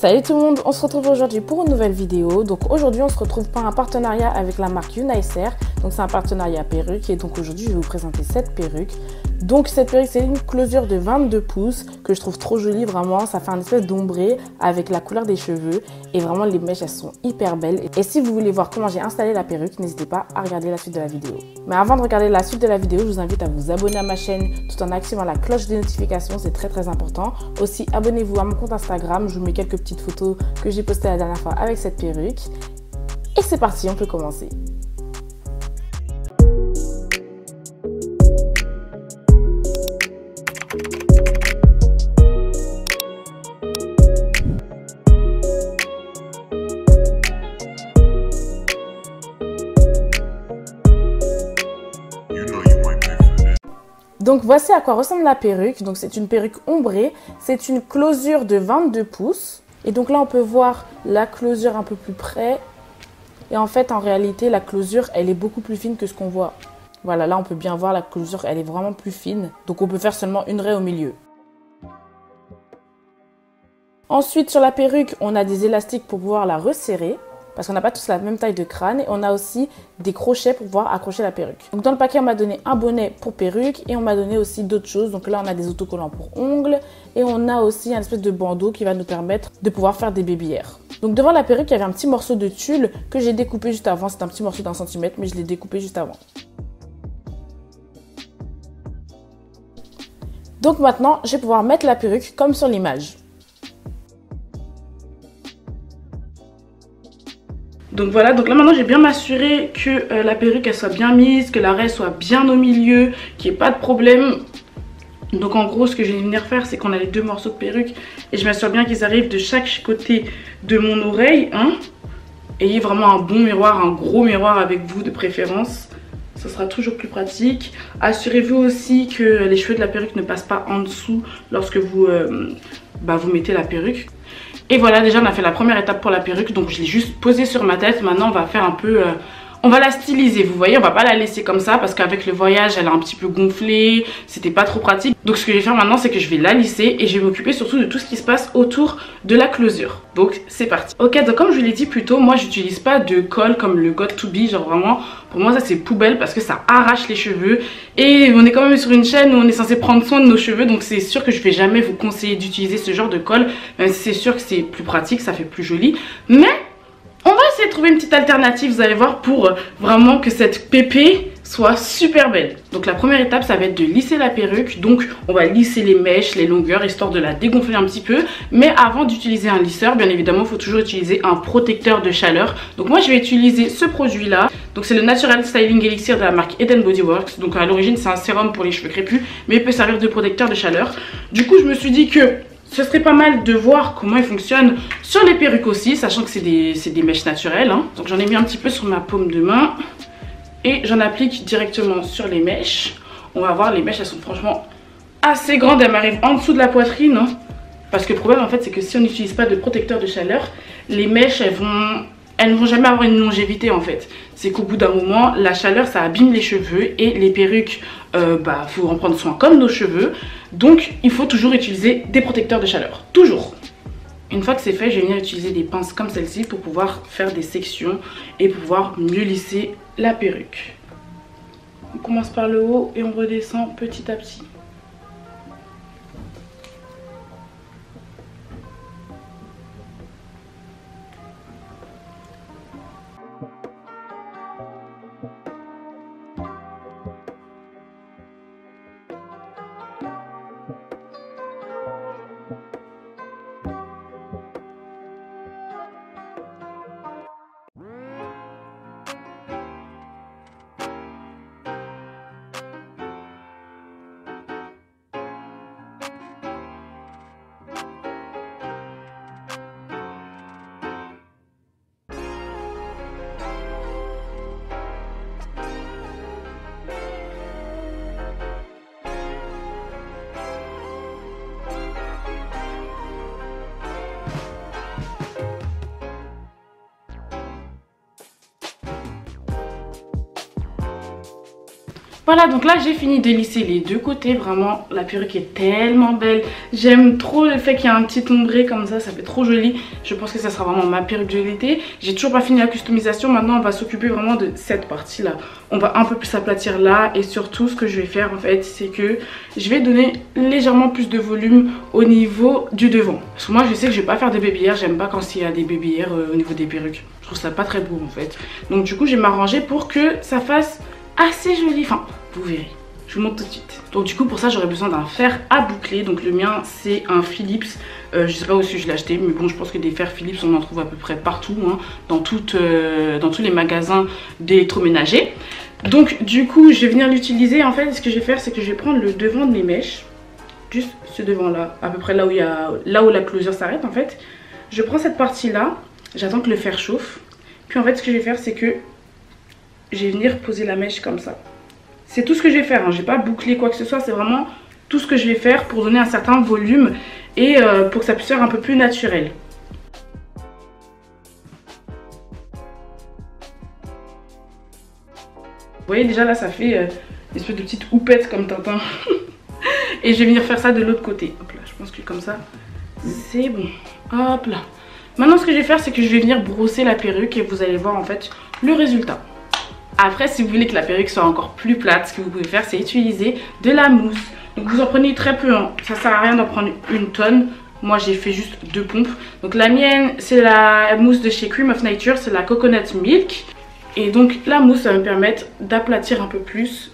Salut tout le monde, on se retrouve aujourd'hui pour une nouvelle vidéo. Donc aujourd'hui on se retrouve par un partenariat avec la marque Unicer. Donc c'est un partenariat perruque et donc aujourd'hui je vais vous présenter cette perruque. Donc cette perruque c'est une closure de 22 pouces que je trouve trop jolie vraiment. Ça fait un espèce d'ombré avec la couleur des cheveux et vraiment les mèches elles sont hyper belles. Et si vous voulez voir comment j'ai installé la perruque, n'hésitez pas à regarder la suite de la vidéo. Mais avant de regarder la suite de la vidéo, je vous invite à vous abonner à ma chaîne tout en activant la cloche des notifications, c'est très important. Aussi abonnez-vous à mon compte Instagram, je vous mets quelques petites photos que j'ai postées la dernière fois avec cette perruque. Et c'est parti, on peut commencer. Donc voici à quoi ressemble la perruque. Donc c'est une perruque ombrée, c'est une closure de 22 pouces. Et donc là on peut voir la closure un peu plus près. Et en fait en réalité la closure elle est beaucoup plus fine que ce qu'on voit. Voilà, là on peut bien voir la closure elle est vraiment plus fine. Donc on peut faire seulement une raie au milieu. Ensuite sur la perruque on a des élastiques pour pouvoir la resserrer. Parce qu'on n'a pas tous la même taille de crâne et on a aussi des crochets pour pouvoir accrocher la perruque. Donc dans le paquet on m'a donné un bonnet pour perruque et on m'a donné aussi d'autres choses. Donc là on a des autocollants pour ongles et on a aussi un espèce de bandeau qui va nous permettre de pouvoir faire des babyères. Donc devant la perruque il y avait un petit morceau de tulle que j'ai découpé juste avant. C'est un petit morceau d'1 cm mais je l'ai découpé juste avant. Donc maintenant je vais pouvoir mettre la perruque comme sur l'image. Donc voilà, donc là maintenant j'ai bien m'assurer que la perruque elle soit bien mise, que la raie soit bien au milieu, qu'il n'y ait pas de problème. Donc en gros ce que je vais venir faire c'est qu'on a les deux morceaux de perruque et je m'assure bien qu'ils arrivent de chaque côté de mon oreille. Hein. Ayez vraiment un bon miroir, un gros miroir avec vous de préférence. Ça sera toujours plus pratique. Assurez-vous aussi que les cheveux de la perruque ne passent pas en dessous lorsque vous mettez la perruque. Et voilà, déjà on a fait la première étape pour la perruque, donc je l'ai juste posée sur ma tête. Maintenant on va faire un peu, on va la styliser, vous voyez, on va pas la laisser comme ça parce qu'avec le voyage elle a un petit peu gonflé, c'était pas trop pratique. Donc ce que je vais faire maintenant c'est que je vais la lisser et je vais m'occuper surtout de tout ce qui se passe autour de la closure. Donc c'est parti. Ok, donc comme je vous l'ai dit plus tôt, moi j'utilise pas de colle comme le Got To Be, genre vraiment pour moi ça c'est poubelle parce que ça arrache les cheveux. Et on est quand même sur une chaîne où on est censé prendre soin de nos cheveux, donc c'est sûr que je vais jamais vous conseiller d'utiliser ce genre de colle, même si c'est sûr que c'est plus pratique, ça fait plus joli. Mais on va essayer de trouver une petite alternative, vous allez voir, pour vraiment que cette pépé soit super belle. Donc la première étape ça va être de lisser la perruque. Donc on va lisser les mèches, les longueurs, histoire de la dégonfler un petit peu. Mais avant d'utiliser un lisseur, bien évidemment il faut toujours utiliser un protecteur de chaleur. Donc moi je vais utiliser ce produit là. Donc c'est le Natural Styling Elixir de la marque Eden Body Works. Donc à l'origine c'est un sérum pour les cheveux crépus, mais il peut servir de protecteur de chaleur. Du coup je me suis dit que ce serait pas mal de voir comment il fonctionne sur les perruques aussi, sachant que c'est des mèches naturelles. Hein. Donc j'en ai mis un petit peu sur ma paume de main et j'en applique directement sur les mèches. On va voir, les mèches elles sont franchement assez grandes, elles m'arrivent en dessous de la poitrine. Hein. Parce que le problème en fait c'est que si on n'utilise pas de protecteur de chaleur, les mèches elles ne vont jamais avoir une longévité en fait. C'est qu'au bout d'un moment, la chaleur ça abîme les cheveux et les perruques, faut en prendre soin comme nos cheveux. Donc il faut toujours utiliser des protecteurs de chaleur, toujours. Une fois que c'est fait, je vais venir utiliser des pinces comme celle-ci pour pouvoir faire des sections et pouvoir mieux lisser la perruque. On commence par le haut et on redescend petit à petit. Voilà, donc là j'ai fini de lisser les deux côtés. Vraiment la perruque est tellement belle. J'aime trop le fait qu'il y a un petit ombré comme ça fait trop joli. Je pense que ça sera vraiment ma perruque de l'été. J'ai toujours pas fini la customisation. Maintenant on va s'occuper vraiment de cette partie là. On va un peu plus aplatir là. Et surtout ce que je vais faire en fait, c'est que je vais donner légèrement plus de volume au niveau du devant. Parce que moi je sais que je vais pas faire des baby hairs. J'aime pas quand il y a des baby hairs au niveau des perruques. Je trouve ça pas très beau en fait. Donc du coup je vais m'arranger pour que ça fasse assez joli, enfin vous verrez, je vous montre tout de suite. Donc du coup pour ça j'aurais besoin d'un fer à boucler. Donc le mien c'est un Philips, je sais pas où je l'ai acheté, mais bon je pense que des fers Philips on en trouve à peu près partout hein, dans tous les magasins d'électroménager. Donc du coup je vais venir l'utiliser. En fait ce que je vais faire c'est que je vais prendre le devant de mes mèches, juste ce devant là, à peu près là où la closure s'arrête en fait. Je prends cette partie là, j'attends que le fer chauffe, puis en fait ce que je vais faire c'est que je vais venir poser la mèche comme ça. C'est tout ce que je vais faire, hein. Je vais pas boucler quoi que ce soit, c'est vraiment tout ce que je vais faire pour donner un certain volume et pour que ça puisse faire un peu plus naturel. Vous voyez déjà là ça fait une espèce de petite houppette comme Tintin. Et je vais venir faire ça de l'autre côté. Hop là, je pense que comme ça c'est bon. Hop là. Maintenant ce que je vais faire c'est que je vais venir brosser la perruque et vous allez voir en fait le résultat. Après si vous voulez que la perruque soit encore plus plate, ce que vous pouvez faire c'est utiliser de la mousse. Donc vous en prenez très peu, hein. Ça sert à rien d'en prendre une tonne. Moi j'ai fait juste 2 pompes. Donc la mienne c'est la mousse de chez Cream of Nature, c'est la Coconut Milk. Et donc la mousse ça va me permettre d'aplatir un peu plus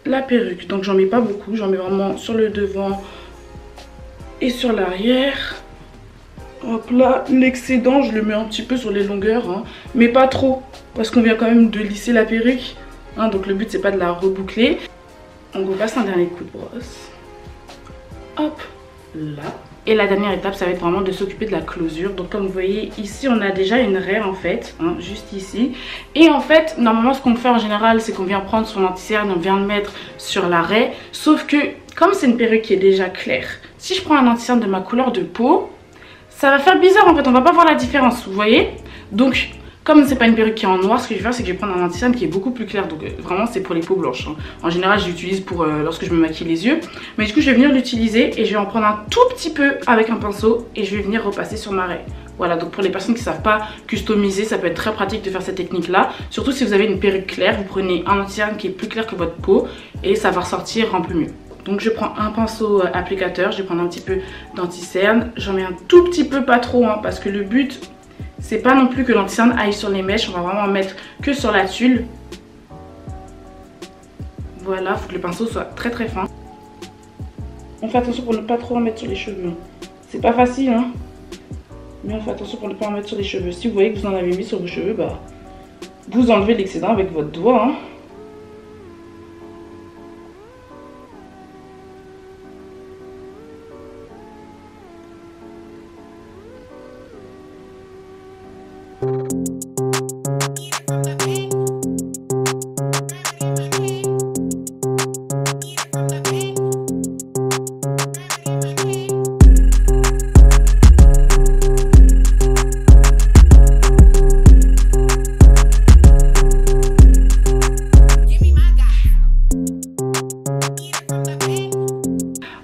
la perruque. Donc j'en mets pas beaucoup, j'en mets vraiment sur le devant et sur l'arrière. Hop là, l'excédent je le mets un petit peu sur les longueurs hein, mais pas trop parce qu'on vient quand même de lisser la perruque hein, donc le but c'est pas de la reboucler. On repasse un dernier coup de brosse, hop là. Et la dernière étape ça va être vraiment de s'occuper de la closure. Donc comme vous voyez ici on a déjà une raie en fait hein, juste ici. Et en fait normalement ce qu'on fait en général c'est qu'on vient prendre son anti-cerne, on vient le mettre sur la raie. Sauf que comme c'est une perruque qui est déjà claire, si je prends un anti-cerne de ma couleur de peau, ça va faire bizarre en fait, on va pas voir la différence, vous voyez. Donc comme c'est pas une perruque qui est en noir, ce que je vais faire c'est que je vais prendre un anti-cerne qui est beaucoup plus clair. Donc vraiment c'est pour les peaux blanches hein. En général je l'utilise pour lorsque je me maquille les yeux. Mais du coup je vais venir l'utiliser et je vais en prendre un tout petit peu avec un pinceau et je vais venir repasser sur ma raie. Voilà, donc pour les personnes qui savent pas customiser, ça peut être très pratique de faire cette technique là. Surtout si vous avez une perruque claire, vous prenez un anti-cerne qui est plus clair que votre peau et ça va ressortir un peu mieux. Donc je prends un pinceau applicateur, je vais prendre un petit peu d'anti-cerne. J'en mets un tout petit peu, pas trop hein, parce que le but c'est pas non plus que l'anti-cerne aille sur les mèches. On va vraiment en mettre que sur la tulle. Voilà, faut que le pinceau soit très très fin. On fait attention pour ne pas trop en mettre sur les cheveux. C'est pas facile hein, mais on fait attention pour ne pas en mettre sur les cheveux. Si vous voyez que vous en avez mis sur vos cheveux, bah vous enlevez l'excédent avec votre doigt hein.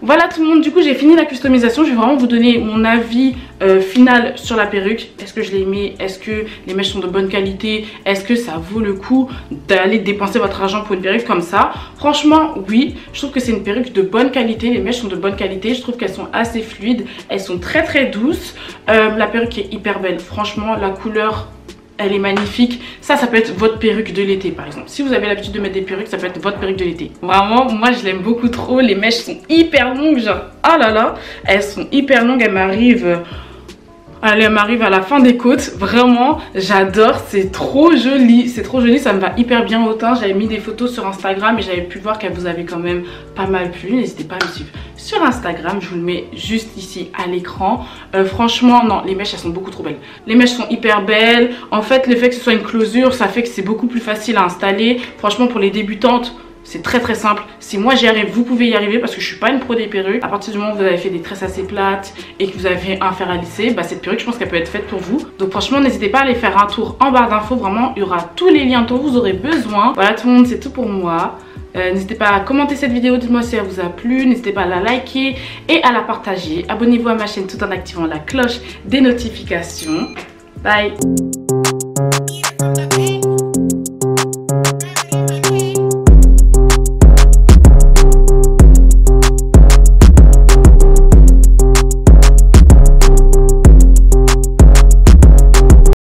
Voilà tout le monde, du coup j'ai fini la customisation. Je vais vraiment vous donner mon avis final sur la perruque. Est-ce que je l'ai aimé? Est-ce que les mèches sont de bonne qualité? Est-ce que ça vaut le coup d'aller dépenser votre argent pour une perruque comme ça? Franchement oui, je trouve que c'est une perruque de bonne qualité. Les mèches sont de bonne qualité, je trouve qu'elles sont assez fluides. Elles sont très très douces. La perruque est hyper belle, franchement la couleur elle est magnifique. Ça peut être votre perruque de l'été par exemple. Si vous avez l'habitude de mettre des perruques, ça peut être votre perruque de l'été. Vraiment, moi je l'aime beaucoup trop. Les mèches sont hyper longues, genre, oh là là, elles sont hyper longues. Elles m'arrivent à la fin des côtes. Vraiment, j'adore. C'est trop joli. C'est trop joli. Ça me va hyper bien au teint. J'avais mis des photos sur Instagram et j'avais pu voir qu'elle vous avait quand même pas mal plu. N'hésitez pas à me suivre sur Instagram. Je vous le mets juste ici à l'écran. Franchement, non, les mèches, elles sont beaucoup trop belles. Les mèches sont hyper belles. En fait, le fait que ce soit une closure, ça fait que c'est beaucoup plus facile à installer. Franchement, pour les débutantes, c'est très très simple. Si moi j'y arrive, vous pouvez y arriver parce que je suis pas une pro des perruques. À partir du moment où vous avez fait des tresses assez plates et que vous avez un fer à lisser, bah cette perruque je pense qu'elle peut être faite pour vous. Donc franchement n'hésitez pas à aller faire un tour en barre d'infos. Vraiment il y aura tous les liens dont vous aurez besoin. Voilà tout le monde, c'est tout pour moi. N'hésitez pas à commenter cette vidéo, dites-moi si elle vous a plu. N'hésitez pas à la liker et à la partager. Abonnez-vous à ma chaîne tout en activant la cloche des notifications. Bye!